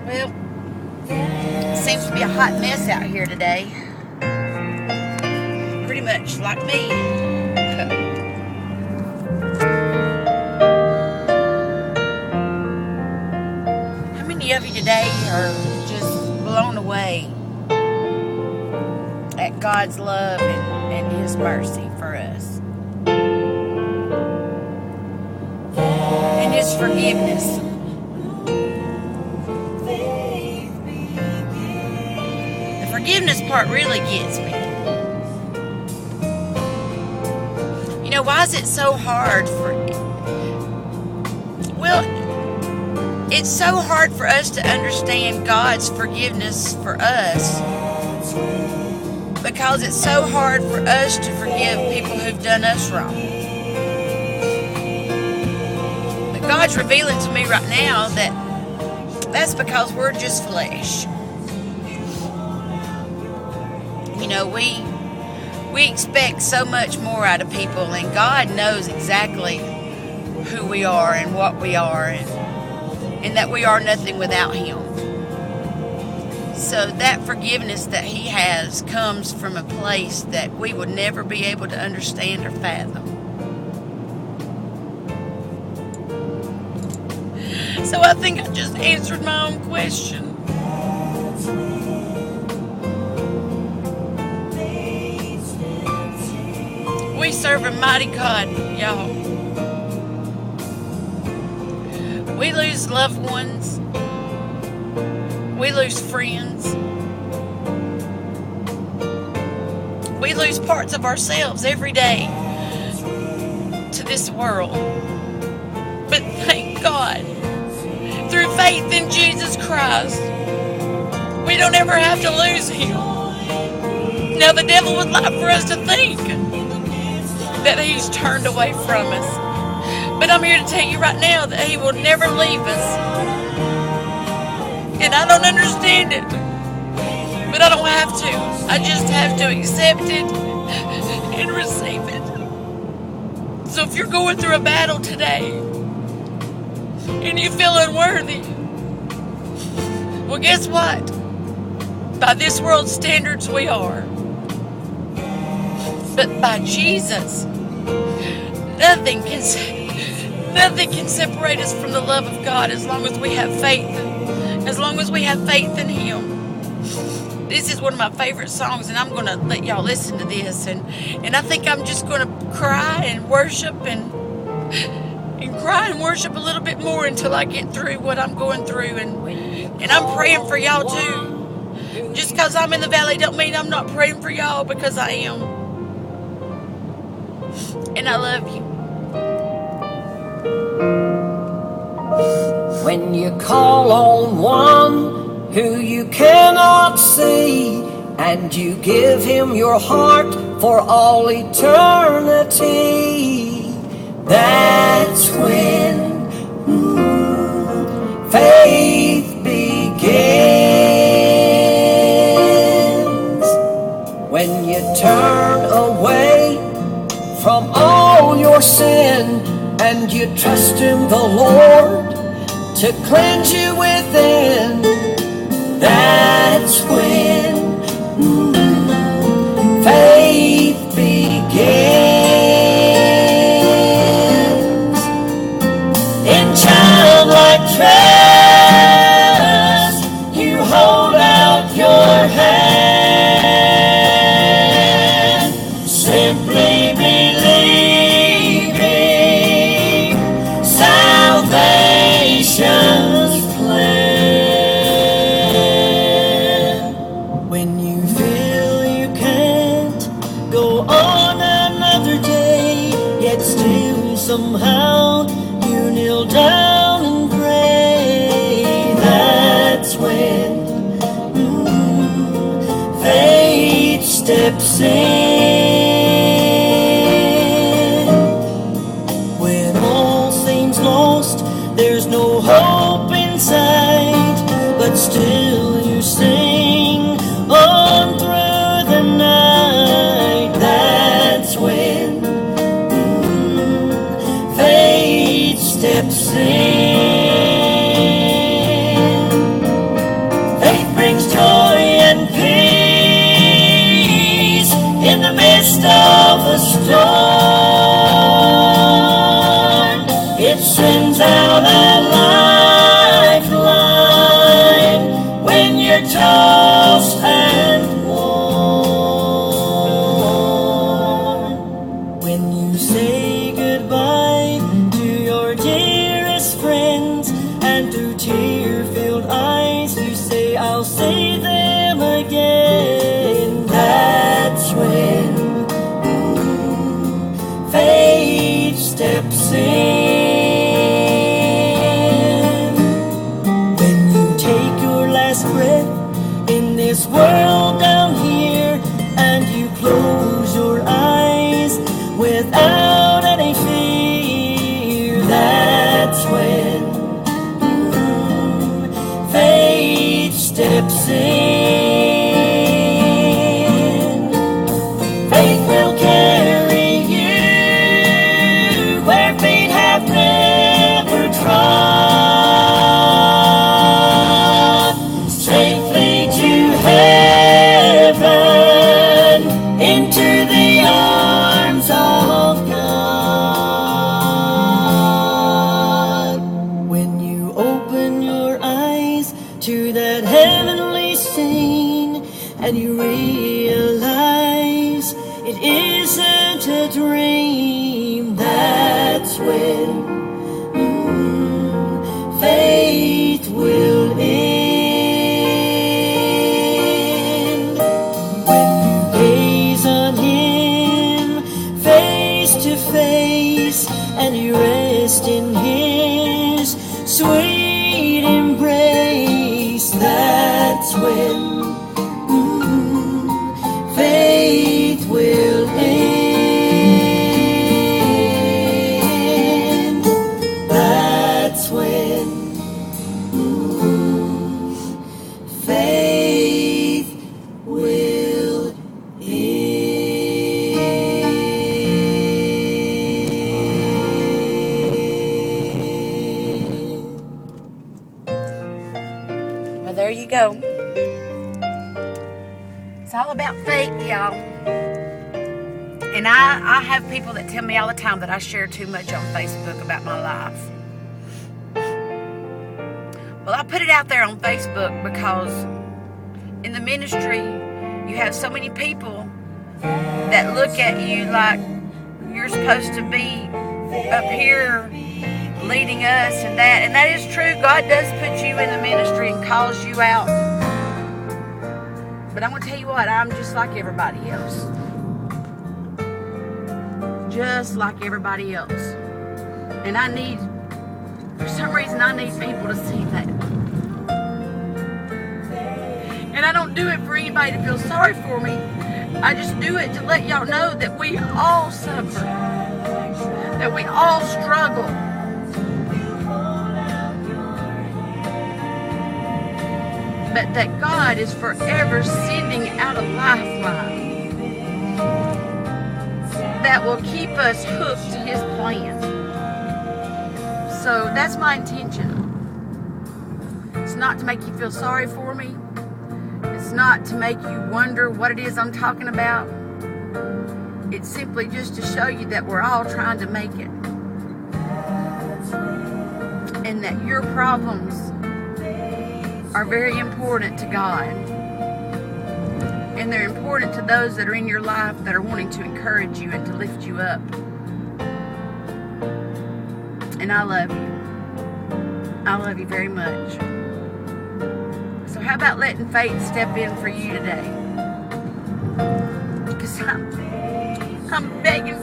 Well, it seems to be a hot mess out here today. Pretty much like me. How many of you today are just blown away at God's love and His mercy for us? And His forgiveness. The forgiveness part really gets me. You know, why is it so hard it's so hard for us to understand God's forgiveness for us because it's so hard for us to forgive people who've done us wrong. But God's revealing to me right now that that's because we're just flesh. You know, we expect so much more out of people, and God knows exactly who we are and what we are, and that we are nothing without Him. So that forgiveness that He has comes from a place that we would never be able to understand or fathom. So I think I just answered my own question. We serve a mighty God, y'all. We lose loved ones. We lose friends. We lose parts of ourselves every day to this world. But thank God, through faith in Jesus Christ, we don't ever have to lose Him. Now, the devil would like for us to think that He's turned away from us. But I'm here to tell you right now that He will never leave us. And I don't understand it. But I don't have to. I just have to accept it and receive it. So if you're going through a battle today and you feel unworthy, well, guess what? By this world's standards, we are. But by Jesus, nothing can separate us from the love of God as long as we have faith. As long as we have faith in Him. This is one of my favorite songs, and I'm going to let y'all listen to this. And I think I'm just going to cry and worship and cry and worship a little bit more until I get through what I'm going through. And I'm praying for y'all too. Just because I'm in the valley don't mean I'm not praying for y'all, because I am. And I love you. When you call on one who you cannot see, and you give Him your heart for all eternity, that's when faith begins. When you turn away from all your sin and you trust in the Lord to cleanse you within, that's when faith begins. In childlike trust, you hold out your hand, simply believing salvation's plan. When you feel you can't go on another day, yet still somehow you kneel down and pray, that's when faith steps in. When all seems lost, there's no hope in sight, but still you sing on through the night, that's when faith steps in. through tear-filled eyes, you say, I'll say them again. That's when faith steps in. When you take your last breath in this world down here, and you close your eyes without any fear, that's when faith steps in. Faith will carry you where feet have never trod, safely to heaven, into the arms of God. When you open your eyes to that heavenly scene, and you realize it isn't a dream, that's when faith will end. When you gaze on Him face to face, and you rest in His sweet embrace, that's when faith will end. That's when faith will end. Well, there you go. It's all about faith, y'all. And I have people that tell me all the time that I share too much on Facebook about my life. Well, I put it out there on Facebook because in the ministry, you have so many people that look at you like you're supposed to be up here leading us and that. And that is true. God does put you in the ministry and calls you out. But I'm going to tell you what, I'm just like everybody else. Just like everybody else. And for some reason, I need people to see that. And I don't do it for anybody to feel sorry for me. I just do it to let y'all know that we all suffer. That we all struggle. But that God is forever sending out a lifeline that will keep us hooked to His plan. So that's my intention. It's not to make you feel sorry for me. It's not to make you wonder what it is I'm talking about. It's simply just to show you that we're all trying to make it. And that your problems are very important to God. And they're important to those that are in your life that are wanting to encourage you and to lift you up. And I love you. I love you very much. So how about letting faith step in for you today? Because I'm begging